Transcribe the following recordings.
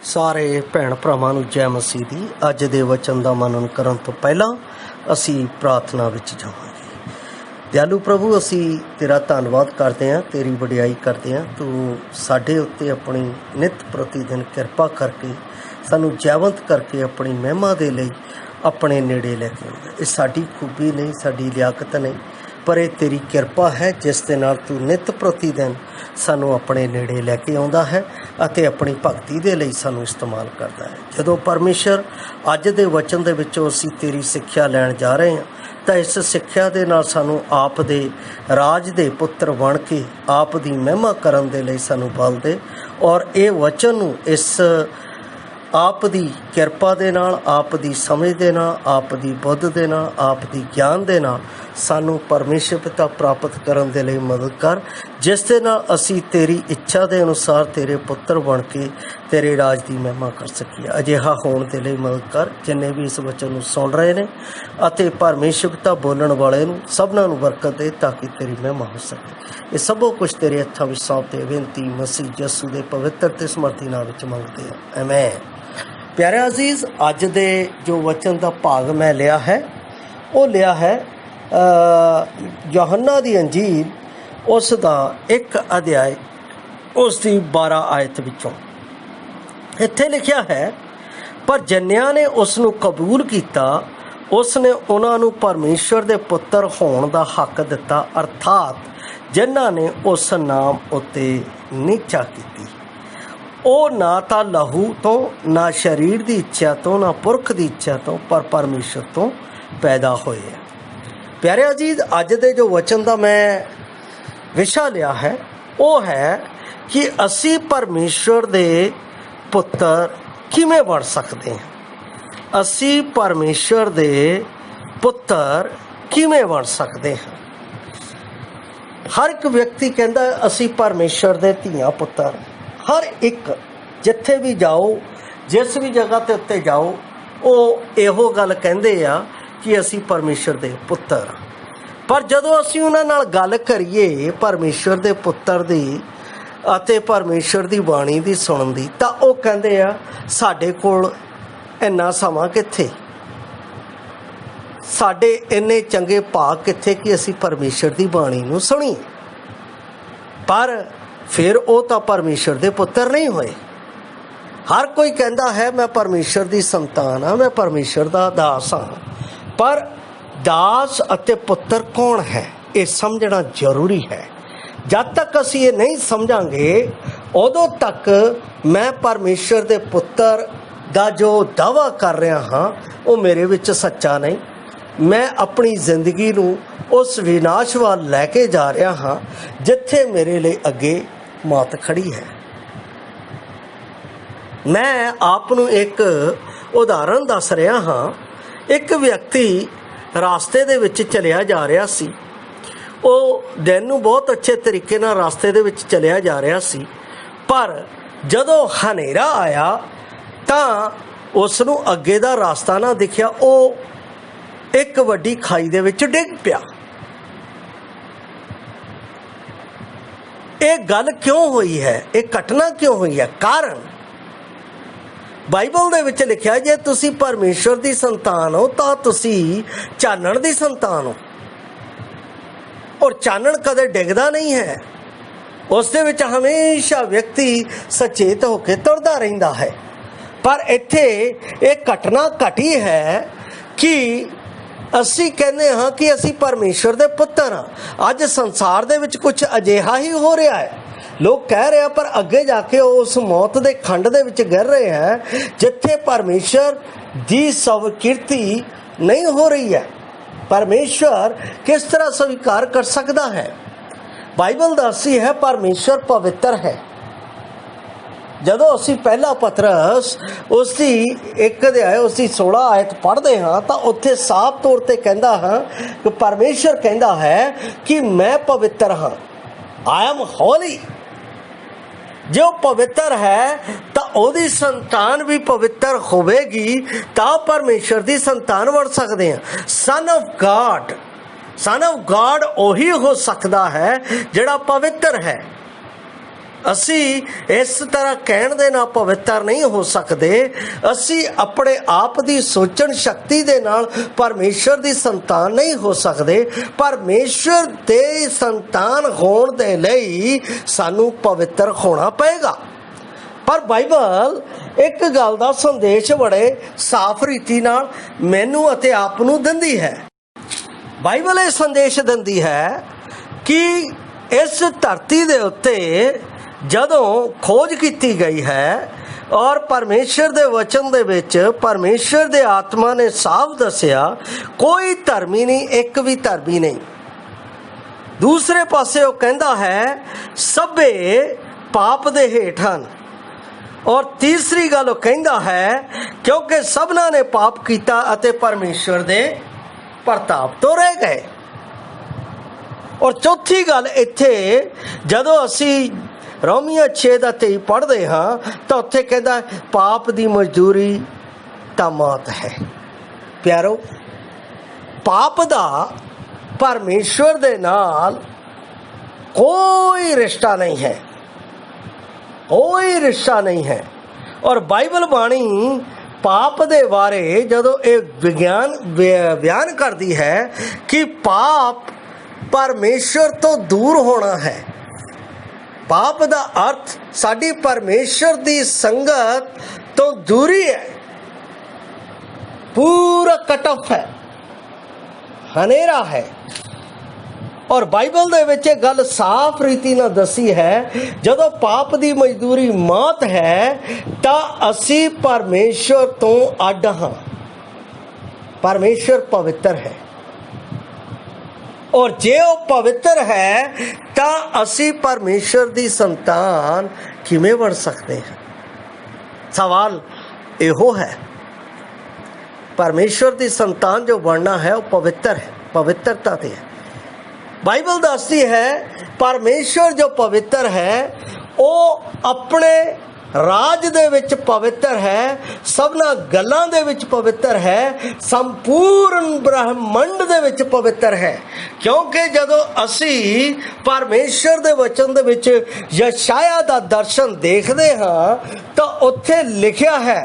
ਸਾਰੇ ਭੈਣ ਭਰਾਵਾਂ ਨੂੰ ਜੈ ਮਸੀਹ ਦੀ। ਅੱਜ ਦੇ ਵਚਨ ਦਾ ਮਨਨ ਕਰਨ ਤੋਂ ਪਹਿਲਾਂ ਅਸੀਂ ਪ੍ਰਾਰਥਨਾ ਵਿੱਚ ਜਾਵਾਂਗੇ। ਦਿਆਲੂ ਪ੍ਰਭੂ, ਅਸੀਂ ਤੇਰਾ ਧੰਨਵਾਦ ਕਰਦੇ ਹਾਂ, ਤੇਰੀ ਵਡਿਆਈ ਕਰਦੇ ਹਾਂ। ਤੂੰ ਸਾਡੇ ਉੱਤੇ ਆਪਣੀ ਨਿਤ ਪ੍ਰਤੀ ਦਿਨ ਕਿਰਪਾ ਕਰਕੇ ਸਾਨੂੰ ਜੈਵੰਤ ਕਰਕੇ ਆਪਣੀ ਮਹਿਮਾ ਦੇ ਲਈ ਆਪਣੇ ਨੇੜੇ ਲੈ ਕੇ ਆਉਂਦਾ। ਇਹ ਸਾਡੀ ਖੂਬੀ ਨਹੀਂ, ਸਾਡੀ ਲਿਆਕਤ ਨਹੀਂ, ਪਰ ਇਹ ਤੇਰੀ ਕਿਰਪਾ ਹੈ ਜਿਸ ਦੇ ਨਾਲ ਤੂੰ ਨਿਤ ਪ੍ਰਤੀ ਦਿਨ ਸਾਨੂੰ ਆਪਣੇ ਨੇੜੇ ਲੈ ਕੇ ਆਉਂਦਾ ਹੈ ਅਤੇ ਆਪਣੀ ਭਗਤੀ ਦੇ ਲਈ ਸਾਨੂੰ ਇਸਤੇਮਾਲ ਕਰਦਾ ਹੈ। ਜਦੋਂ ਪਰਮੇਸ਼ਰ ਅੱਜ ਦੇ ਵਚਨ ਦੇ ਵਿੱਚੋਂ ਅਸੀਂ ਤੇਰੀ ਸਿੱਖਿਆ ਲੈਣ ਜਾ ਰਹੇ ਹਾਂ ਤਾਂ ਇਸ ਸਿੱਖਿਆ ਦੇ ਨਾਲ ਸਾਨੂੰ ਆਪ ਦੇ ਰਾਜ ਦੇ ਪੁੱਤਰ ਬਣ ਕੇ ਆਪ ਦੀ ਮਹਿਮਾ ਕਰਨ ਦੇ ਲਈ ਸਾਨੂੰ ਬਲ ਦੇ, ਔਰ ਇਹ ਵਚਨ ਨੂੰ ਇਸ ਆਪ ਦੀ ਕਿਰਪਾ ਦੇ ਨਾਲ, ਆਪ ਦੀ ਸਮਝ ਦੇ ਨਾਲ, ਆਪ ਦੀ ਬੁੱਧ ਦੇ ਨਾਲ, ਆਪ ਦੀ ਗਿਆਨ ਦੇ ਨਾਲ ਸਾਨੂੰ ਪਰਮੇਸ਼ਰ ਪਿਤਾ ਪ੍ਰਾਪਤ ਕਰਨ ਦੇ ਲਈ ਮਦਦ ਕਰ, ਜਿਸ ਦੇ ਨਾਲ ਅਸੀਂ ਤੇਰੀ ਇੱਛਾ ਦੇ ਅਨੁਸਾਰ ਤੇਰੇ ਪੁੱਤਰ ਬਣ ਕੇ ਤੇਰੇ ਰਾਜ ਦੀ ਮਹਿਮਾ ਕਰ ਸਕੀਏ। ਅਜਿਹਾ ਹੋਣ ਦੇ ਲਈ ਮਦਦ ਕਰ। ਜਿੰਨੇ ਵੀ ਇਸ ਵਚਨ ਨੂੰ ਸੁਣ ਰਹੇ ਨੇ ਅਤੇ ਪਰਮੇਸ਼ਰ ਪਿਤਾ ਬੋਲਣ ਵਾਲੇ ਨੂੰ ਸਭਨਾਂ ਨੂੰ ਬਰਕਤ ਦੇ ਤਾਂ ਕਿ ਤੇਰੀ ਮਹਿਮਾ ਹੋ ਸਕੇ। ਇਹ ਸਭੋ ਕੁਝ ਤੇਰੇ ਹੱਥਾਂ ਵਿੱਚ ਸੌਂਪਦੇ ਬੇਨਤੀ ਮਸੀਹ ਯਿਸੂ ਦੇ ਪਵਿੱਤਰ ਤੇ ਸਮਰਥੀ ਨਾਮ ਵਿੱਚ ਮੰਗਦੇ ਹਾਂ, ਆਮੀਨ। ਪਿਆਰੇ ਅਜ਼ੀਜ਼, ਅੱਜ ਦੇ ਜੋ ਵਚਨ ਦਾ ਭਾਗ ਮੈਂ ਲਿਆ ਹੈ ਉਹ ਲਿਆ ਹੈ ਯੋਹੰਨਾ ਦੀ ਅੰਜੀਲ ਉਸ ਦਾ 1 ਅਧਿਆਇ ਉਸ ਦੀ 12 ਆਇਤ ਵਿੱਚੋਂ। ਇੱਥੇ ਲਿਖਿਆ ਹੈ, ਪਰ ਜਿਨ੍ਹਾਂ ਨੇ ਉਸ ਨੂੰ ਕਬੂਲ ਕੀਤਾ ਉਸ ਨੇ ਉਹਨਾਂ ਨੂੰ ਪਰਮੇਸ਼ਰ ਦੇ ਪੁੱਤਰ ਹੋਣ ਦਾ ਹੱਕ ਦਿੱਤਾ, ਅਰਥਾਤ ਜਿਨ੍ਹਾਂ ਨੇ ਉਸ ਨਾਮ ਉੱਤੇ ਨਿਹਚਾ ਕੀਤੀ। ਉਹ ਨਾ ਤਾਂ ਲਹੂ ਤੋਂ, ਨਾ ਸਰੀਰ ਦੀ ਇੱਛਾ ਤੋਂ, ਨਾ ਪੁਰਖ ਦੀ ਇੱਛਾ ਤੋਂ, ਪਰ ਪਰਮੇਸ਼ਰ ਤੋਂ ਪੈਦਾ ਹੋਏ ਹੈ। ਪਿਆਰੇ ਅਜ਼ੀਜ਼, ਅੱਜ ਦੇ ਜੋ ਵਚਨ ਦਾ ਮੈਂ ਵਿਸ਼ਾ ਲਿਆ ਹੈ ਉਹ ਹੈ ਕਿ ਅਸੀਂ ਪਰਮੇਸ਼ਰ ਦੇ ਪੁੱਤਰ ਕਿਵੇਂ ਬਣ ਸਕਦੇ ਹਾਂ। ਅਸੀਂ ਪਰਮੇਸ਼ਰ ਦੇ ਪੁੱਤਰ ਕਿਵੇਂ ਬਣ ਸਕਦੇ ਹਾਂ। ਹਰ ਇੱਕ ਵਿਅਕਤੀ ਕਹਿੰਦਾ ਅਸੀਂ ਪਰਮੇਸ਼ਰ ਦੇ ਧੀਆਂ ਪੁੱਤਰ। ਹਰ ਇੱਕ ਜਿੱਥੇ ਵੀ ਜਾਓ, ਜਿਸ ਵੀ ਜਗ੍ਹਾ 'ਤੇ ਉੱਤੇ ਜਾਓ, ਉਹ ਇਹੋ ਗੱਲ ਕਹਿੰਦੇ ਆ ਕਿ ਅਸੀਂ ਪਰਮੇਸ਼ਰ ਦੇ ਪੁੱਤਰ। ਪਰ ਜਦੋਂ ਅਸੀਂ ਉਹਨਾਂ ਨਾਲ ਗੱਲ ਕਰੀਏ ਪਰਮੇਸ਼ਰ ਦੇ ਪੁੱਤਰ ਦੀ ਅਤੇ ਪਰਮੇਸ਼ਰ ਦੀ ਬਾਣੀ ਦੀ ਸੁਣਨ ਦੀ, ਤਾਂ ਉਹ ਕਹਿੰਦੇ ਆ ਸਾਡੇ ਕੋਲ ਇੰਨਾ ਸਮਾਂ ਕਿੱਥੇ, ਸਾਡੇ ਇੰਨੇ ਚੰਗੇ ਭਾਗ ਕਿੱਥੇ ਕਿ ਅਸੀਂ ਪਰਮੇਸ਼ਰ ਦੀ ਬਾਣੀ ਨੂੰ ਸੁਣੀਏ। ਪਰ ਫਿਰ ਉਹ ਤਾਂ ਪਰਮੇਸ਼ਰ ਦੇ ਪੁੱਤਰ ਨਹੀਂ ਹੋਏ। ਹਰ ਕੋਈ ਕਹਿੰਦਾ ਹੈ ਮੈਂ ਪਰਮੇਸ਼ਰ ਦੀ ਸੰਤਾਨ ਹਾਂ, ਮੈਂ ਪਰਮੇਸ਼ਰ ਦਾ ਦਾਸ ਹਾਂ, ਪਰ ਦਾਸ ਅਤੇ ਪੁੱਤਰ ਕੌਣ ਹੈ ਇਹ ਸਮਝਣਾ ਜ਼ਰੂਰੀ ਹੈ। ਜਦ ਤੱਕ ਅਸੀਂ ਇਹ ਨਹੀਂ ਸਮਝਾਂਗੇ ਉਦੋਂ ਤੱਕ ਮੈਂ ਪਰਮੇਸ਼ਰ ਦੇ ਪੁੱਤਰ ਦਾ ਜੋ ਦਾਅਵਾ ਕਰ ਰਿਹਾ ਹਾਂ ਉਹ ਮੇਰੇ ਵਿੱਚ ਸੱਚਾ ਨਹੀਂ। ਮੈਂ ਆਪਣੀ ਜ਼ਿੰਦਗੀ ਨੂੰ ਉਸ ਵਿਨਾਸ਼ ਵੱਲ ਲੈ ਕੇ ਜਾ ਰਿਹਾ ਹਾਂ ਜਿੱਥੇ ਮੇਰੇ ਲਈ ਅੱਗੇ ਮੌਤ ਖੜੀ ਹੈ। ਮੈਂ ਆਪ ਨੂੰ ਇੱਕ ਉਦਾਹਰਣ ਦੱਸ ਰਿਹਾ ਹਾਂ। ਇੱਕ ਵਿਅਕਤੀ ਰਾਸਤੇ ਦੇ ਵਿੱਚ ਚਲਿਆ ਜਾ ਰਿਹਾ ਸੀ। ਉਹ ਦਿਨ ਨੂੰ ਬਹੁਤ ਅੱਛੇ ਤਰੀਕੇ ਨਾਲ ਰਾਸਤੇ ਦੇ ਵਿੱਚ ਚਲਿਆ ਜਾ ਰਿਹਾ ਸੀ, ਪਰ ਜਦੋਂ ਹਨੇਰਾ ਆਇਆ ਤਾਂ ਉਸ ਨੂੰ ਅੱਗੇ ਦਾ ਰਸਤਾ ਨਾ ਦਿਖਿਆ। ਉਹ ਇੱਕ ਵੱਡੀ ਖਾਈ ਦੇ ਵਿੱਚ ਡਿੱਗ ਪਿਆ। ਇਹ ਗੱਲ ਕਿਉਂ ਹੋਈ ਹੈ, ਇਹ ਘਟਨਾ ਕਿਉਂ ਹੋਈ ਹੈ? ਕਾਰਨ ਬਾਈਬਲ ਦੇ ਵਿੱਚ ਲਿਖਿਆ, ਜੇ ਤੁਸੀਂ ਪਰਮੇਸ਼ਰ ਦੀ ਸੰਤਾਨ ਹੋ ਤਾਂ ਤੁਸੀਂ ਚਾਨਣ ਦੀ ਸੰਤਾਨ ਹੋ। ਔਰ ਚਾਨਣ ਕਦੇ ਡਿੱਗਦਾ ਨਹੀਂ ਹੈ, ਉਸ ਦੇ ਵਿੱਚ ਹਮੇਸ਼ਾ ਵਿਅਕਤੀ ਸੁਚੇਤ ਹੋ ਕੇ ਤੁਰਦਾ ਰਹਿੰਦਾ ਹੈ। ਪਰ ਇੱਥੇ ਇਹ ਘਟਨਾ ਘਟੀ ਹੈ ਕਿ ਅਸੀਂ ਕਹਿੰਦੇ ਹਾਂ ਕਿ ਅਸੀਂ ਪਰਮੇਸ਼ਰ ਦੇ ਪੁੱਤਰ ਹਾਂ। ਅੱਜ ਸੰਸਾਰ ਦੇ ਵਿੱਚ ਕੁਝ ਅਜਿਹਾ ਹੀ ਹੋ ਰਿਹਾ ਹੈ। ਲੋਕ ਕਹਿ ਰਹੇ ਆ, ਪਰ ਅੱਗੇ ਜਾ ਕੇ ਉਹ ਉਸ ਮੌਤ ਦੇ ਖੰਡ ਦੇ ਵਿੱਚ ਗਿਰ ਰਹੇ ਹੈ ਜਿੱਥੇ ਪਰਮੇਸ਼ਰ ਦੀ ਸਵੀਕ੍ਰਿਤੀ ਨਹੀਂ ਹੋ ਰਹੀ ਹੈ। ਪਰਮੇਸ਼ਰ ਕਿਸ ਤਰ੍ਹਾਂ ਸਵੀਕਾਰ ਕਰ ਸਕਦਾ ਹੈ? ਬਾਈਬਲ ਦੱਸਦੀ ਹੈ ਪਰਮੇਸ਼ਰ ਪਵਿੱਤਰ ਹੈ। ਜਦੋਂ ਅਸੀਂ ਪਹਿਲਾ ਪਤਰਸ ਉਸ ਦੀ 1 ਅਧਿਆਇ ਉਸ ਦੀ 16 ਆਇਤ ਪੜ੍ਹਦੇ ਹਾਂ ਤਾਂ ਉੱਥੇ ਸਾਫ਼ ਤੌਰ 'ਤੇ ਕਹਿੰਦਾ ਹਾਂ ਕਿ ਪਰਮੇਸ਼ਰ ਕਹਿੰਦਾ ਹੈ ਕਿ ਮੈਂ ਪਵਿੱਤਰ ਹਾਂ, ਆਈ ਐਮ ਹੋਲੀ। ਜੋ ਪਵਿੱਤਰ ਹੈ ਤਾਂ ਉਹਦੀ ਸੰਤਾਨ ਵੀ ਪਵਿੱਤਰ ਹੋਵੇਗੀ, ਤਾਂ ਪਰਮੇਸ਼ਰ ਦੀ ਸੰਤਾਨ ਬਣ ਸਕਦੇ ਹਾਂ। ਸਨ ਆਫ ਗॉड ਉਹੀ ਹੋ ਸਕਦਾ ਹੈ ਜਿਹੜਾ ਪਵਿੱਤਰ ਹੈ। ਅਸੀਂ ਇਸ ਤਰ੍ਹਾਂ ਕਹਿਣ ਦੇ ਨਾਲ ਪਵਿੱਤਰ ਨਹੀਂ ਹੋ ਸਕਦੇ। ਅਸੀਂ ਆਪਣੇ ਆਪ ਦੀ ਸੋਚਣ ਸ਼ਕਤੀ ਦੇ ਨਾਲ ਪਰਮੇਸ਼ਰ ਦੀ ਸੰਤਾਨ ਨਹੀਂ ਹੋ ਸਕਦੇ। ਪਰਮੇਸ਼ਰ ਦੇ ਸੰਤਾਨ ਹੋਣ ਦੇ ਲਈ ਸਾਨੂੰ ਪਵਿੱਤਰ ਹੋਣਾ ਪਏਗਾ। ਪਰ ਬਾਈਬਲ ਇੱਕ ਗੱਲ ਦਾ ਸੰਦੇਸ਼ ਬੜੇ ਸਾਫ਼ ਰੀਤੀ ਨਾਲ ਮੈਨੂੰ ਅਤੇ ਆਪ ਨੂੰ ਦਿੰਦੀ ਹੈ। ਬਾਈਬਲ ਇਹ ਸੰਦੇਸ਼ ਦਿੰਦੀ ਹੈ ਕਿ ਇਸ ਧਰਤੀ ਦੇ ਉੱਤੇ ਜਦੋਂ ਖੋਜ ਕੀਤੀ ਗਈ ਹੈ ਔਰ ਪਰਮੇਸ਼ਰ ਦੇ ਵਚਨ ਦੇ ਵਿੱਚ ਪਰਮੇਸ਼ਰ ਦੇ ਆਤਮਾ ਨੇ ਸਾਫ਼ ਦੱਸਿਆ, ਕੋਈ ਧਰਮੀ ਨਹੀਂ, ਇੱਕ ਵੀ ਧਰਮੀ ਨਹੀਂ। ਦੂਸਰੇ ਪਾਸੇ ਉਹ ਕਹਿੰਦਾ ਹੈ ਸਭੇ ਪਾਪ ਦੇ ਹੇਠ ਹਨ। ਔਰ ਤੀਸਰੀ ਗੱਲ ਉਹ ਕਹਿੰਦਾ ਹੈ ਕਿਉਂਕਿ ਸਭਨਾਂ ਨੇ ਪਾਪ ਕੀਤਾ ਅਤੇ ਪਰਮੇਸ਼ਰ ਦੇ ਪ੍ਰਤਾਪ ਤੋਂ ਰਹਿ ਗਏ। ਔਰ ਚੌਥੀ ਗੱਲ ਇੱਥੇ ਜਦੋਂ ਅਸੀਂ ਰੋਮੀਆਂ 6:23 ਪੜ੍ਹਦੇ ਹਾਂ ਤਾਂ ਉੱਥੇ ਕਹਿੰਦਾ ਪਾਪ ਦੀ ਮਜ਼ਦੂਰੀ ਤਾਂ ਮੌਤ ਹੈ। ਪਿਆਰੋ, ਪਾਪ ਦਾ ਪਰਮੇਸ਼ਵਰ ਦੇ ਨਾਲ ਕੋਈ ਰਿਸ਼ਤਾ ਨਹੀਂ ਹੈ, ਕੋਈ ਰਿਸ਼ਤਾ ਨਹੀਂ ਹੈ। ਔਰ ਬਾਈਬਲ ਬਾਣੀ ਪਾਪ ਦੇ ਬਾਰੇ ਜਦੋਂ ਇਹ ਬਿਆਨ ਕਰਦੀ ਹੈ ਕਿ ਪਾਪ ਪਰਮੇਸ਼ਰ ਤੋਂ ਦੂਰ ਹੋਣਾ ਹੈ। ਪਾਪ ਦਾ ਅਰਥ ਸਾਡੀ ਪਰਮੇਸ਼ਰ ਦੀ ਸੰਗਤ ਤੋਂ ਦੂਰੀ ਹੈ, ਪੂਰਾ ਕਟ ਆਫ ਹੈ, ਹਨੇਰਾ ਹੈ। ਔਰ ਬਾਈਬਲ ਦੇ ਵਿੱਚ ਇਹ ਗੱਲ ਸਾਫ਼ ਰੀਤੀ ਨਾਲ ਦੱਸੀ ਹੈ, ਜਦੋਂ ਪਾਪ ਦੀ ਮਜ਼ਦੂਰੀ ਮੌਤ ਹੈ ਤਾਂ ਅਸੀਂ ਪਰਮੇਸ਼ਰ ਤੋਂ ਅੱਡ ਹਾਂ। ਪਰਮੇਸ਼ਰ ਪਵਿੱਤਰ ਹੈ ਔਰ ਜੇ ਉਹ ਪਵਿੱਤਰ ਹੈ ਤਾਂ ਅਸੀਂ ਪਰਮੇਸ਼ਰ ਦੀ ਸੰਤਾਨ ਕਿਵੇਂ ਬਣ ਸਕਦੇ ਹਾਂ? ਸਵਾਲ ਇਹੋ ਹੈ। ਪਰਮੇਸ਼ਰ ਦੀ ਸੰਤਾਨ ਜੋ ਬਣਨਾ ਹੈ ਉਹ ਪਵਿੱਤਰ ਹੈ, ਪਵਿੱਤਰਤਾ ਤੇ ਹੈ। ਬਾਈਬਲ ਦੱਸਦੀ ਹੈ ਪਰਮੇਸ਼ਰ ਜੋ ਪਵਿੱਤਰ ਹੈ ਉਹ ਆਪਣੇ ਰਾਜ ਦੇ ਵਿੱਚ ਪਵਿੱਤਰ ਹੈ, ਸਭਨਾਂ ਗੱਲਾਂ ਦੇ ਵਿੱਚ ਪਵਿੱਤਰ ਹੈ, ਸੰਪੂਰਨ ਬ੍ਰਹਮੰਡ ਦੇ ਵਿੱਚ ਪਵਿੱਤਰ ਹੈ। ਕਿਉਂਕਿ ਜਦੋਂ ਅਸੀਂ ਪਰਮੇਸ਼ਰ ਦੇ ਵਚਨ ਦੇ ਵਿੱਚ ਯਸ਼ਾਇਆ ਦਾ ਦਰਸ਼ਨ ਦੇਖਦੇ ਹਾਂ ਤਾਂ ਉੱਥੇ ਲਿਖਿਆ ਹੈ,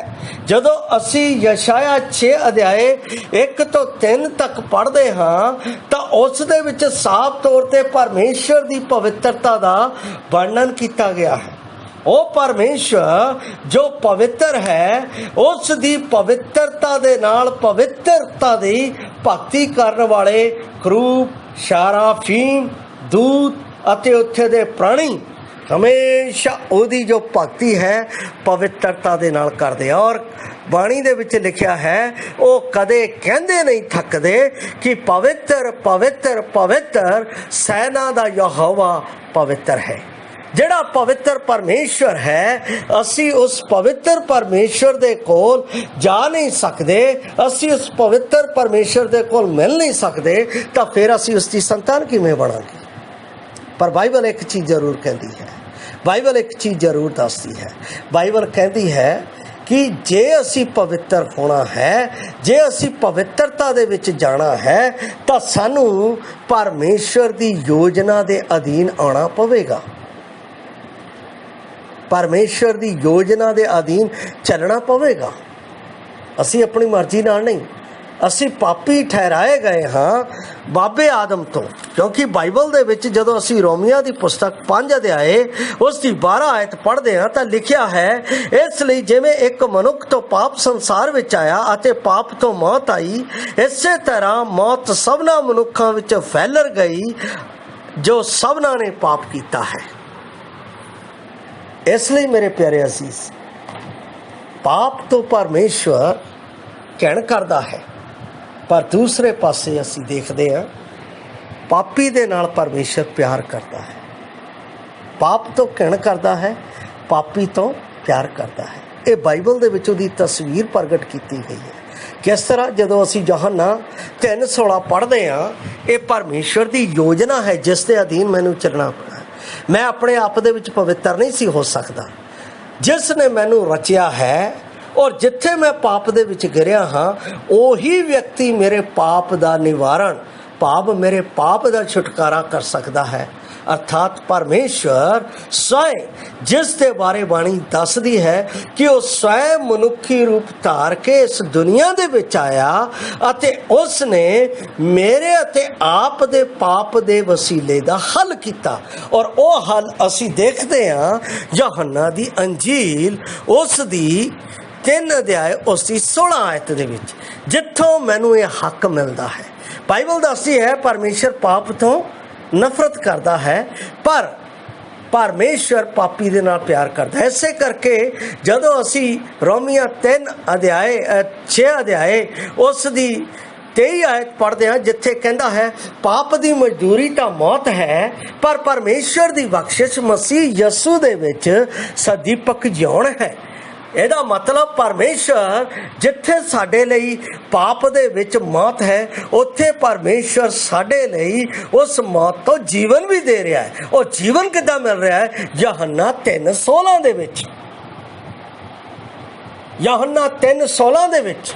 ਜਦੋਂ ਅਸੀਂ ਯਸ਼ਾਇਆ 6 ਅਧਿਆਏ 1 ਤੋਂ 3 ਤੱਕ ਪੜ੍ਹਦੇ ਹਾਂ ਤਾਂ ਉਸ ਦੇ ਵਿੱਚ ਸਾਫ਼ ਤੌਰ ਤੇ ਪਰਮੇਸ਼ਰ ਦੀ ਪਵਿੱਤਰਤਾ ਦਾ ਵਰਣਨ ਕੀਤਾ ਗਿਆ ਹੈ। ਉਹ ਪਰਮੇਸ਼ਰ ਜੋ ਪਵਿੱਤਰ ਹੈ ਉਸ ਦੀ ਪਵਿੱਤਰਤਾ ਦੇ ਨਾਲ ਪਵਿੱਤਰਤਾ ਦੀ ਭਗਤੀ ਕਰਨ ਵਾਲੇ ਕਰੂਬ, ਸ਼ਰਾਫੀਮ, ਦੂਤ ਅਤੇ ਉੱਥੇ ਦੇ ਪ੍ਰਾਣੀ ਹਮੇਸ਼ਾ ਉਹਦੀ ਜੋ ਭਗਤੀ ਹੈ ਪਵਿੱਤਰਤਾ ਦੇ ਨਾਲ ਕਰਦੇ। ਔਰ ਬਾਣੀ ਦੇ ਵਿੱਚ ਲਿਖਿਆ ਹੈ ਉਹ ਕਦੇ ਕਹਿੰਦੇ ਨਹੀਂ ਥੱਕਦੇ ਕਿ ਪਵਿੱਤਰ ਪਵਿੱਤਰ ਪਵਿੱਤਰ ਸੈਨਾ ਦਾ ਯਹੋਵਾ ਪਵਿੱਤਰ ਹੈ। ਜਿਹੜਾ ਪਵਿੱਤਰ ਪਰਮੇਸ਼ਵਰ ਹੈ, ਅਸੀਂ ਉਸ ਪਵਿੱਤਰ ਪਰਮੇਸ਼ਵਰ ਦੇ ਕੋਲ ਜਾ ਨਹੀਂ ਸਕਦੇ, ਅਸੀਂ ਉਸ ਪਵਿੱਤਰ ਪਰਮੇਸ਼ਵਰ ਦੇ ਕੋਲ ਮਿਲ ਨਹੀਂ ਸਕਦੇ, ਤਾਂ ਫਿਰ ਅਸੀਂ ਉਸ ਦੀ ਸੰਤਾਨ ਕਿਵੇਂ ਬਣਾਂਗੇ? ਪਰ ਬਾਈਬਲ ਇੱਕ ਚੀਜ਼ ਜ਼ਰੂਰ ਕਹਿੰਦੀ ਹੈ, ਬਾਈਬਲ ਇੱਕ ਚੀਜ਼ ਜ਼ਰੂਰ ਦੱਸਦੀ ਹੈ। ਬਾਈਬਲ ਕਹਿੰਦੀ ਹੈ ਕਿ ਜੇ ਅਸੀਂ ਪਵਿੱਤਰ ਹੋਣਾ ਹੈ, ਜੇ ਅਸੀਂ ਪਵਿੱਤਰਤਾ ਦੇ ਵਿੱਚ ਜਾਣਾ ਹੈ ਤਾਂ ਸਾਨੂੰ ਪਰਮੇਸ਼ਵਰ ਦੀ ਯੋਜਨਾ ਦੇ ਅਧੀਨ ਆਉਣਾ ਪਵੇਗਾ। ਪਰਮੇਸ਼ਰ ਦੀ ਯੋਜਨਾ ਦੇ ਅਧੀਨ ਚੱਲਣਾ ਪਵੇਗਾ। ਅਸੀਂ ਆਪਣੀ ਮਰਜ਼ੀ ਨਾਲ ਨਹੀਂ, ਅਸੀਂ ਪਾਪੀ ਠਹਿਰਾਏ ਗਏ ਹਾਂ ਬਾਬੇ ਆਦਮ ਤੋਂ। ਕਿਉਂਕਿ ਬਾਈਬਲ ਦੇ ਵਿੱਚ ਜਦੋਂ ਅਸੀਂ ਰੋਮੀਆਂ ਦੀ ਪੁਸਤਕ 5 ਅਧਿਆਏ ਉਸ ਦੀ 12 ਆਇਤ ਪੜ੍ਹਦੇ ਹਾਂ ਤਾਂ ਲਿਖਿਆ ਹੈ, ਇਸ ਲਈ ਜਿਵੇਂ ਇੱਕ ਮਨੁੱਖ ਤੋਂ ਪਾਪ ਸੰਸਾਰ ਵਿੱਚ ਆਇਆ ਅਤੇ ਪਾਪ ਤੋਂ ਮੌਤ ਆਈ, ਇਸੇ ਤਰ੍ਹਾਂ ਮੌਤ ਸਭਨਾਂ ਮਨੁੱਖਾਂ ਵਿੱਚ ਫੈਲ ਗਈ ਜੋ ਸਭਨਾਂ ਨੇ ਪਾਪ ਕੀਤਾ ਹੈ। ਇਸ ਲਈ ਮੇਰੇ ਪਿਆਰੇ ਅਜ਼ੀਜ਼, ਪਾਪ ਤੋਂ ਪਰਮੇਸ਼ਵਰ ਘਿਣ ਕਰਦਾ ਹੈ, ਪਰ ਦੂਸਰੇ ਪਾਸੇ ਅਸੀਂ ਦੇਖਦੇ ਹਾਂ ਪਾਪੀ ਦੇ ਨਾਲ ਪਰਮੇਸ਼ਰ ਪਿਆਰ ਕਰਦਾ ਹੈ। ਪਾਪ ਤੋਂ ਘਿਣ ਕਰਦਾ ਹੈ, ਪਾਪੀ ਤੋਂ ਪਿਆਰ ਕਰਦਾ ਹੈ। ਇਹ ਬਾਈਬਲ ਦੇ ਵਿੱਚ ਉਹਦੀ ਤਸਵੀਰ ਪ੍ਰਗਟ ਕੀਤੀ ਗਈ ਹੈ। ਕਿਸ ਤਰ੍ਹਾਂ? ਜਦੋਂ ਅਸੀਂ ਯਹੋਨਾ 3:16 ਪੜ੍ਹਦੇ ਹਾਂ, ਇਹ ਪਰਮੇਸ਼ਰ ਦੀ ਯੋਜਨਾ ਹੈ ਜਿਸ ਦੇ ਅਧੀਨ ਮੈਨੂੰ ਚੱਲਣਾ ਪੈਣਾ। ਮੈਂ ਆਪਣੇ ਆਪ ਦੇ ਵਿੱਚ ਪਵਿੱਤਰ ਨਹੀਂ ਸੀ ਹੋ ਸਕਦਾ। ਜਿਸ ਨੇ ਮੈਨੂੰ ਰਚਿਆ ਹੈ ਔਰ ਜਿੱਥੇ ਮੈਂ ਪਾਪ ਦੇ ਵਿੱਚ ਗਿਰਿਆ ਹਾਂ, ਉਹੀ ਵਿਅਕਤੀ ਮੇਰੇ ਪਾਪ ਦਾ ਨਿਵਾਰਨ, ਭਾਵ ਮੇਰੇ ਪਾਪ ਦਾ ਛੁਟਕਾਰਾ ਕਰ ਸਕਦਾ ਹੈ। अर्थात परमेश्वर स्वयं, जिस दे बारे बाणी दसदी है कि वो स्वयं मनुखी रूप धार के इस दुनिया दे विच आया अते उसने मेरे अते आप दे पाप दे वसीले दा हल किया। और वो हल असी देखते हाँ यूहन्ना दी अंजील उस दी 3 अध्याय उसकी 16 आयत दे विच, जिथों मैनू ये हक मिलता है। बाइबल दसदी है परमेश्वर पाप तो नफरत करता है, पर परमेश्वर पापी दे नाल प्यार करता है। इसे करके जदों असी रोमिया 3 अध्याय 6 अध्याय उस दी 23 आयत पढ़ते हैं, जिथे कहता है पाप की मजदूरी तो मौत है, पर परमेश्वर की बख्शिश मसीह यसू दे विच सदीपक जिउण है। ਇਹਦਾ मतलब परमेश्वर जिथे साडे लई पाप दे विच मौत है, उत्थे परमेश्वर साडे लई उस मौत तो जीवन भी दे रहा है। और जीवन किद्दां मिल रहा है? यूहन्ना 3:16 दे विच, यूहन्ना 3:16 दे विच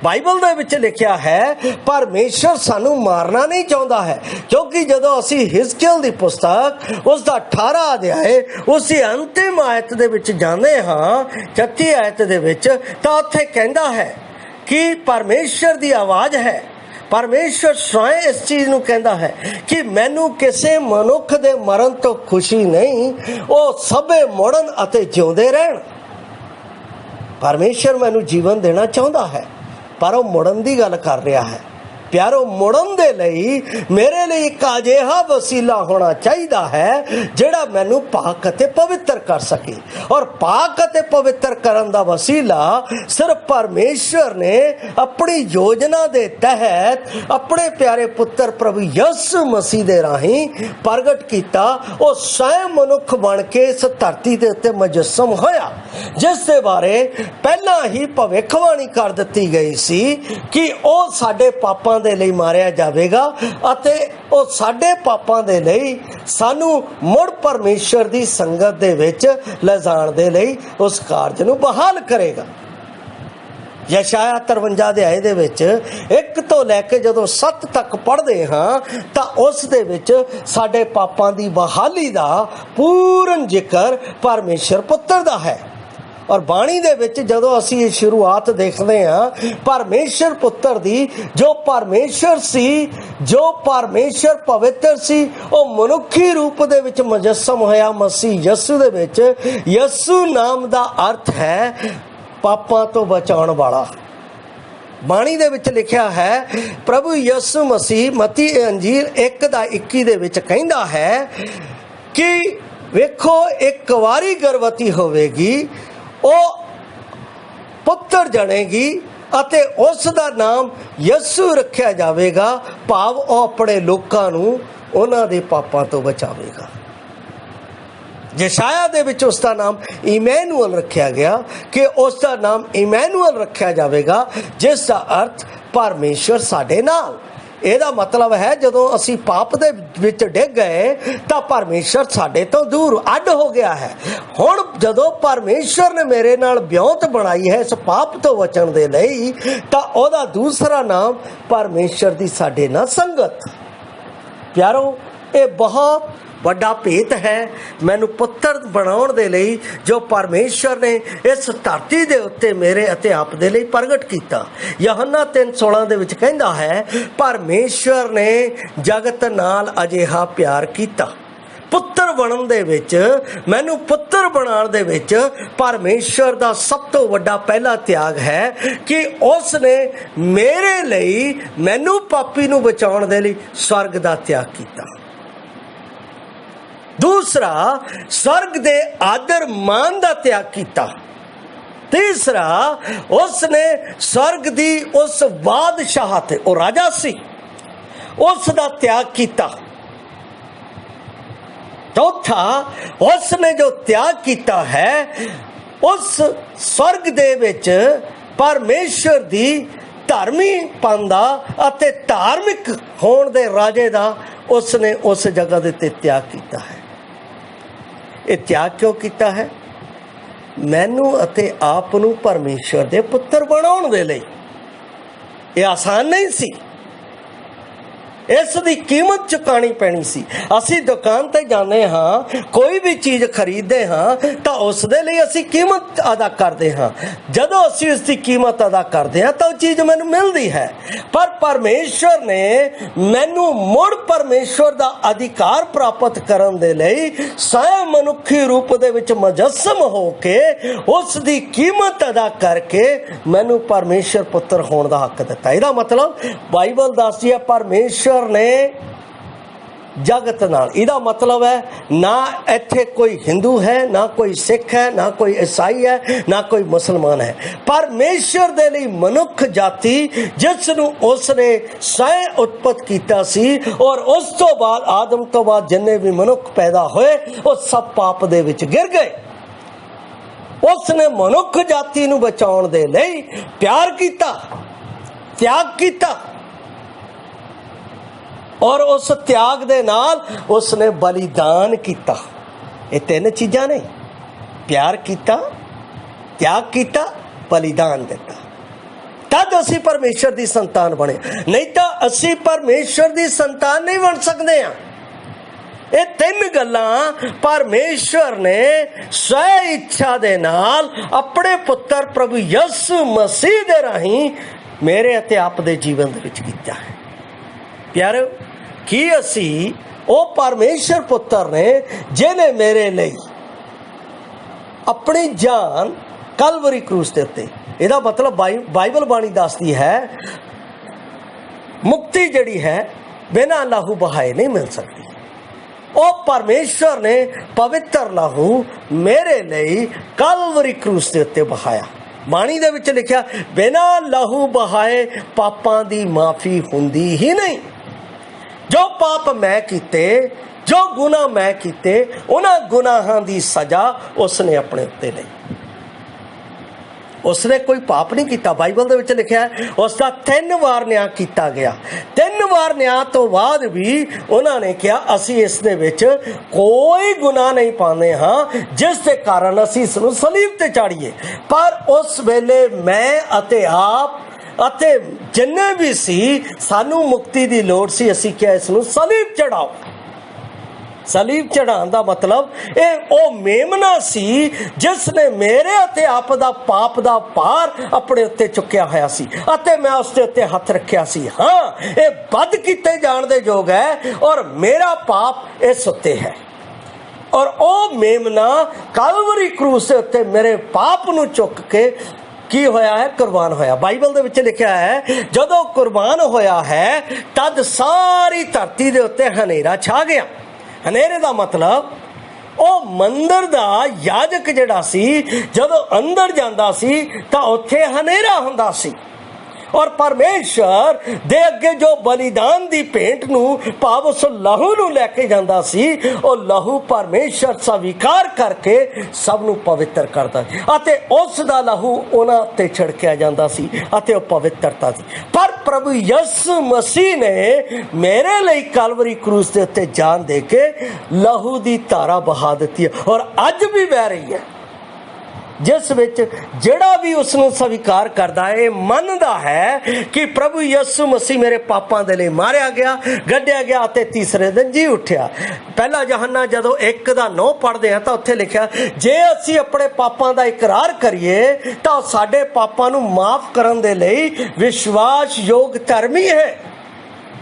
बाइबल दे विच लिखिया है परमेश्वर सानू मारना नहीं चाहता है, क्योंकि जदों असी हिजकियल दी पुस्तक उसका 18 अध्याय उसी अंतिम आयत दे विच जाने हाँ 36 आयत दे विच, तां उत्थे कहंदा है कि परमेश्वर दी आवाज़ है। परमेश्वर स्वयं इस चीज़ नूं कहंदा है कि मैनू किसी मनुख दे मरण तो खुशी नहीं, वो सबे मुड़न अते जिउंदे रहण। परमेश्वर मैनू जीवन देना चाहता है, पर वो मुड़न की गल कर रहा है। प्यारो, मुड़न दे लई मेरे लिए एक अजिहा वसीला होना चाहिए है जिहड़ा मैनू पाक अते पवित्र कर सके। और पाक अते पवित्र करन दा वसीला सिर्फ परमेश्वर ने अपनी योजना दे तहत अपने प्यारे पुत्र प्रभु यसु मसीह दे राही प्रगट किया। वो स्वयं मनुख बन के इस धरती के उत्ते मुजस्सम होया, जिस दे बारे पहला ही भविष्यवाणी कर दी गई सी कि वो साडे पापां दे लई मारिया जावेगा अते ओ साडे पापां दे लई सानू मुड़ परमेश्वर दी संगत दे विच ले जाण दे लई उस कारज नू बहाल करेगा। यशाया 53 अध्याय दे विच 1 तो लैके जदों 7 तक पढ़दे हाँ तां उस दे विच साडे पापां दी बहाली दा पूर्ण जिक्र परमेश्वर पुत्र दा है। और बाणी दे विच जदों असी ये शुरुआत देखते हैं परमेश्वर पुत्र दी, जो परमेश्वर सी, जो परमेश्वर पवित्र सी, वो मनुखी रूप दे विच मुजस्सम होया मसीह यसू दे विच। यसू नाम दा अर्थ है पापां तो बचाउण वाला। बाणी दे विच लिखिया है प्रभु यसू मसीह मती अंजील 1:21 दे विच कहंदा है कि वेखो एक वारी गर्भवती होवेगी, ओ पुत्र जनेगी अते उस दा नाम यसू रखिया जावेगा, भाव ओ अपने लोकां नूं उन्हां दे पापां तो बचावेगा। यशाया दे विच उसका नाम इमैनुअल रखा गया कि उसका नाम इमैनुअल रखा जावेगा, जिसका अर्थ परमेश्वर साडे नाल। ਇਹਦਾ मतलब है जदों असी पाप दे विच डिग गए तो परमेश्वर साडे तो दूर अड हो गया है। हुण जदों परमेश्वर ने मेरे नाल ब्योंत बनाई है इस पाप तो बचण दे लई, तां ओहदा दूसरा नाम परमेश्वर दी साडे नाल संगत। प्यारो, ये बहुत वड्डा भेत है मैनू पुत्र बनाउण दे लई जो परमेश्वर ने इस धरती दे उत्ते मेरे अते आप दे लई प्रगट कीता। यूहन्ना 3:16 दे विच कहंदा है परमेश्वर ने जगत नाल अजिहा प्यार कीता। पुत्र बनन दे विच, मैनू पुत्र बनाउण दे विच परमेश्वर दा सब तो वड्डा पहला त्याग है कि उसने मेरे लई मैनू पापी नू बचाउण दे लई स्वर्ग दा त्याग कीता। दूसरा, स्वर्ग दे आदर मान दा त्याग किया। तीसरा, उसने स्वर्ग दी उस बादशाहत, वो राजा सी, उसका त्याग किया। चौथा, उसने जो त्याग किया है उस स्वर्ग दे विच परमेश्वर दी धर्मीपन दा अते धार्मिक होण दे राजे दा उसने उस जगह दे ते त्याग किया है। ये त्याग क्यों किया है? मैनू अते आप नू परमेश्वर दे पुत्र बनाउण दे लई। ये आसान नहीं सी। इस दी कीमत चुकानी पैनी सी। असी दुकान ते जाने हाँ, कोई भी चीज़ खरीदते हाँ तो उस दे लई असी कीमत अदा करते हाँ। जदों असी उसकी कीमत अदा करते हैं तो चीज़ मैनू मिलती है। पर परमेश्वर ने मैनू मुड़ परमेश्वर दा अधिकार प्राप्त करन दे लई स्वयं मनुखी रूप दे विच मुजस्सम हो के उसकी कीमत अदा करके मैनू परमेश्वर पुत्र होने का हक दिता। इसदा मतलब बाइबल दसदी है परमेश्वर ने जगत नाल, इहदा मतलब है ना इत्थे कोई हिंदू है, ना कोई सिख है, ना कोई ईसाई है, ना कोई मुसलमान है। परमेश्वर दे लई मनुख जाति जिसनू उसने स्वयं उत्पत्त कीता सी और उस तो बाद आदम तो बाद जिन्ने भी मनुख पैदा होए वो सब पाप दे विच गिर गए। उसने मनुख जाति नू बचाउण दे लई प्यार कीता, त्याग कीता और उस त्याग दे नाल उसने बलिदान किया। ये तीन चीज़ां ने, प्यार किया, त्याग किया, बलिदान दिता। तद असी परमेश्वर की संतान बने, नहीं तो असी परमेश्वर की संतान नहीं बन सकते हैं। ये तीन गल्लां परमेश्वर ने स्वै इच्छा दे नाल अपने पुत्र प्रभु यसु मसीह दे राहीं मेरे अते आप दे जीवन दे विच कीता है। प्यारो, कि असी ओ परमेश्वर पुत्र ने जिन्हें मेरे लिए अपनी जान कलवरी क्रूस दे उत्ते, इहदा मतलब बाइबल बाणी दसदी है मुक्ति जिहड़ी है बिना लहू बहाए नहीं मिल सकती। ओ परमेश्वर ने पवित्र लहू मेरे लिए कलवरी क्रूस दे उत्ते बहाया। बाणी दे विच लिखिया बिना लहू बहाए पापां दी माफ़ी हुंदी ही नहीं। जो पाप मैं कीते, जो गुनाह मैं कीते, उन्हां गुनाहां दी सजा उसने अपने उत्ते लई। उसने कोई पाप नहीं किया। बाइबल दे विच लिखिया है उसका 3 बार न्याय किया गया। 3 बार न्याय तो बाद भी उन्होंने कहा असी इस दे विच कोई गुनाह नहीं पाने हाँ जिस दे कारण असी इसनूं सलीब ते चाड़ीए। पर उस वेले मैं अते आप अते जिन्ने भी सी सानू मुक्ति की लोड़ सी, असी क्या इसनूं सलीब चढ़ाओ। सलीब चढ़ाने का मतलब ये ओ मेमना सी जिसने मेरे अते आप दा पाप दा पार अपने उत्ते चुक्या होया सी अते मैं उसके उत्ते हथ रखिया सी। हाँ, ये बद कीते जाण दे योग है और मेरा पाप इस उत्ते है। और ओ मेमना कलवरी क्रूस के उत्ते मेरे पाप नूं चुक के की होया है, कुर्बान होया। बाइबल दे विच लिखिया है जदों कुर्बान होया है तद सारी धरती दे उत्ते हनेरा छा गया। हनेरे दा मतलब ओ मंदिर दा याजक जिहड़ा सी जदों अंदर जांदा सी तां उत्थे हनेरा हुंदा सी और परमेश्वर दे अगे जो बलिदान दी भेंट नूं भाव उस लहू नूं लैके जांदा सी ओ लहू परमेश्वर स्वीकार करके सब नूं पवित्र करदा अते उस दा लहू उन्हां ते छिड़किया जांदा सी अते ओ पवित्रता सी। पर प्रभु यसु मसीह ने मेरे लिए कलवरी क्रूस दे उत्ते जान दे के लहू दी धारा बहा दित्ती है और अज भी बह रही है, जिस विच जिहड़ा भी उसनूं स्वीकार करदा है, मनदा है कि प्रभु यसु मसीह मेरे पापां दे लई मारिया गया, गड्ढिया गया ते तीसरे दिन जी उठिया। पहला यूहन्ना जदों 1:9 पढ़दे हैं तां उत्थे लिखिया जे असीं अपने पापां दा इकरार करिए तां साडे पापां नूं माफ करन दे लई विश्वासयोग धर्मी है,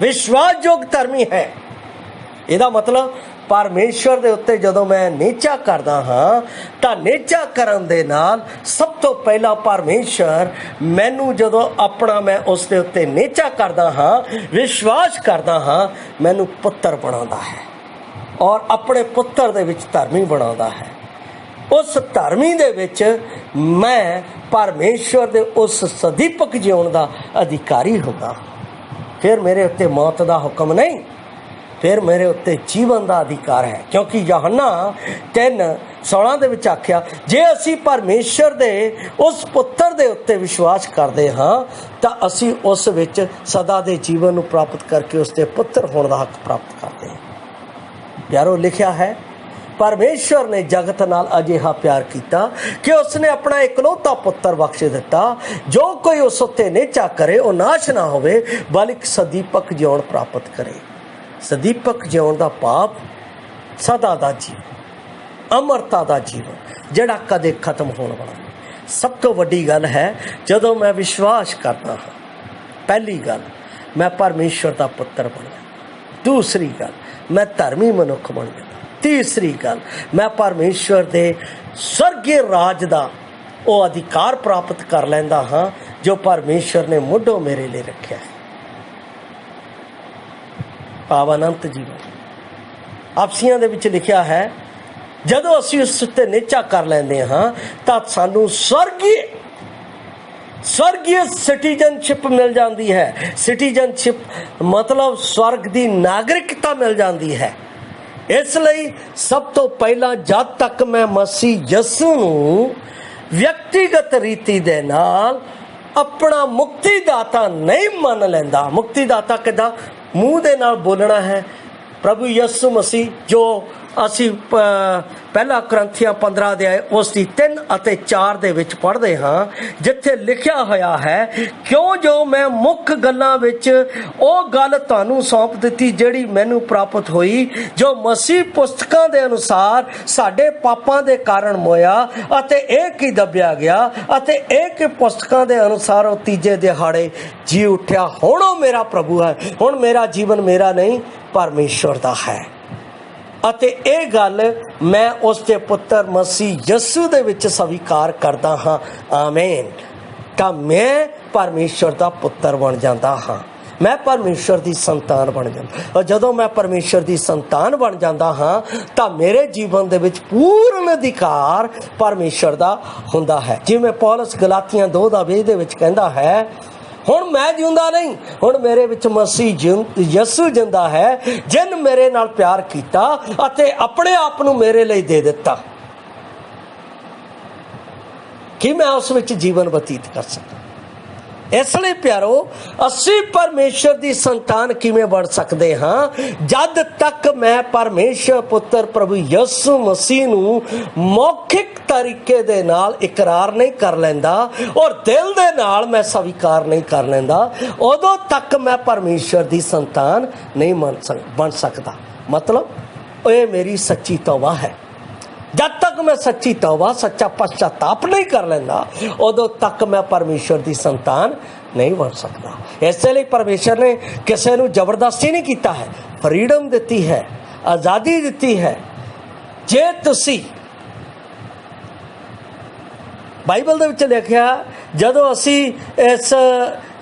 विश्वासयोग धर्मी है। इहदा मतलब परमेश्वर दे उत्ते जदों मैं नीचा करदा हाँ तां नीचा करन दे नाल सब तो पहला परमेश्वर मैनू जदों अपना मैं उस दे उत्ते नीचा करदा हाँ, विश्वास करदा हाँ, मैनू पुत्र बनाउंदा है और अपने पुत्र दे विच धर्मी बनाउंदा है। उस धर्मी दे विच मैं परमेश्वर दे उस सदीपक जीवन दा अधिकारी हुंदा। फिर मेरे उत्ते मौत दा हुक्म नहीं, फिर मेरे उत्ते जीवन का अधिकार है। क्योंकि यूहन्ना 3:16 दे विच आख्या जे असी परमेश्वर दे उस पुत्र दे उत्ते विश्वास करते हाँ तां असी उस विच सदा दे जीवन नूं प्राप्त करके उसके पुत्र होने का हक प्राप्त करते हैं। प्यारो, लिखिया है परमेश्वर ने जगत नाल अजिहा प्यार किया कि उसने अपना इकलौता पुत्र बख्श दिता, जो कोई उस उत्ते नेचा करे वह नाश ना होवे बल्कि सदीपक जीवन प्राप्त करे। सदीपक जीवन का भाव सदा का जीवन, अमरता का जीवन, जिहड़ा कदे खत्म होने वाला नहीं। सब तो वड्डी गल है जदों मैं विश्वास करता हाँ, पहली गल मैं परमेश्वर का पुत्र बन गया, दूसरी गल मैं धर्मी मनुख बन गया, तीसरी गल मैं परमेश्वर के स्वर्गीय राज का वो अधिकार प्राप्त कर लैंदा हाँ जो परमेश्वर ने मुढ़ों मेरे लिए रखा है। पावन अंत जीवन आपसियां दे विच लिखिया है, जदों असीं उस उत्ते निचा कर लैंदे हाँ तां सानूं स्वर्गीय सिटीजनशिप मिल जाती है। सिटीजनशिप मतलब स्वर्ग की नागरिकता मिल जाती है। इसलिए सब तो पहला जब तक मैं मसीह यसू नूं व्यक्तिगत रीति दे नाल अपना मुक्तिदाता नहीं मन लैंदा। मुक्तिदाता किदां मूँह दे नाल बोलना है प्रभु यसू मसीह, जो असी पहला करंथियां 15 अध्याय उसकी 3 और 4 दे विच पढ़दे हाँ, जिथे लिखिया होया है, क्यों जो मैं मुख गल्लां विच ओ गल तुहानूं सौंप दित्ती जिहड़ी मैनूं प्राप्त होई, जो मसीह पुस्तकां दे अनुसार साडे पापां दे कारण मोया अते एक ही दबिया गया अते एक ही पुस्तकां दे अनुसार ओ तीजे दिहाड़े जी उठिया। हुण ओ मेरा प्रभु है, हुण मेरा जीवन मेरा नहीं परमेश्वर दा है। अते ये गल मैं उसके पुत्र मसीह यसू दे विच स्वीकार करता हाँ, आमीन। तां मैं परमेश्वर का पुत्र बन जाता हाँ, मैं परमेश्वर की संतान बन जाता। और जदों मैं परमेश्वर की संतान बन जाता हाँ तां मेरे जीवन दे विच पूर्ण अधिकार परमेश्वर का हुंदा है। जिवें पौलुस गलातियां 2:20 दे विच कहंदा है, हुण मैं जिंदा नहीं, हुण मेरे विच मसीह यसू जिंदा है, जिन मेरे नाल प्यार कीता अते अपने आप नूं मेरे लिए दे दिता कि मैं उस विच जीवन बतीत कर सकां। इसलिए प्यारो असी परमेश्वर की संतान किवें बन सकते हाँ, जद तक मैं परमेश्वर पुत्र प्रभु यसू मसीह नूं मौखिक तरीके दे नाल इकरार नहीं कर लैंदा और दिल दे नाल मैं स्वीकार नहीं कर लैंदा, उदों तक मैं परमेश्वर की संतान नहीं बन सकता। मतलब ये मेरी सच्ची तौबा है। जब तक मैं सच्ची तौबा सच्चा पश्चाताप नहीं कर लेना उदों तक मैं परमेश्वर की संतान नहीं बन सकता। इसलिए परमेश्वर ने किसी को जबरदस्ती नहीं किया है, फ्रीडम दी है, आज़ादी दी है। जे तुसी बाइबल दे विच लिखिया, जदों असी इस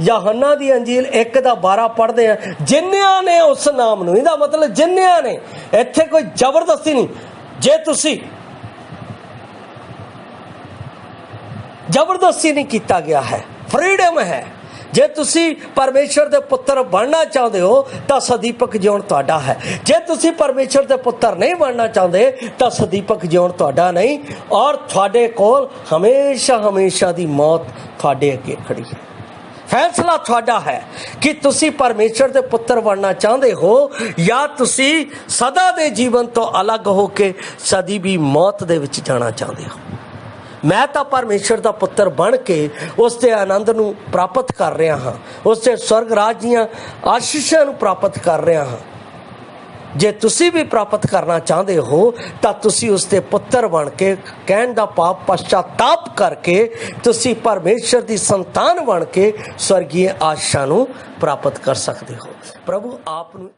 यूहन्ना दी अंजील 1:12 पढ़ते हैं, जिन्नियां ने उस नाम नूं, इहदा मतलब जिन्नियां ने, इत्थे कोई जबरदस्ती नहीं। जे तुसी जबरदस्ती नहीं किया गया है, फ्रीडम है। जे तुसी परमेश्वर के पुत्र बनना चाहते हो तो सदीपक जीवन तुहाडा है। जे तुसी परमेश्वर के पुत्र नहीं बनना चाहते तो सदीपक जीवन तुहाडा नहीं, और तुहाडे कोल हमेशा हमेशा की मौत तुहाडे अगे खड़ी है। फैसला तुहाडा है कि तुसी परमेश्वर के पुत्र बनना चाहते हो या तुसी सदा दे जीवन तो अलग होके सदी भी मौत दे विच जाना चाहते हो। मैं तो परमेश्वर का पुत्र बन के उसके आनंद नूं प्राप्त कर रहा हाँ, उसके स्वर्ग राज दीआं आशीषां नूं प्राप्त कर रहा हाँ। जे तुसी भी प्राप्त करना चाहते हो तो तुसी उसके पुत्र बन के कहण दा पाप पश्चाताप करके तुसी परमेश्वर की संतान बन के स्वर्गीय आशीषां नूं प्राप्त कर सकते हो। प्रभु आप नूं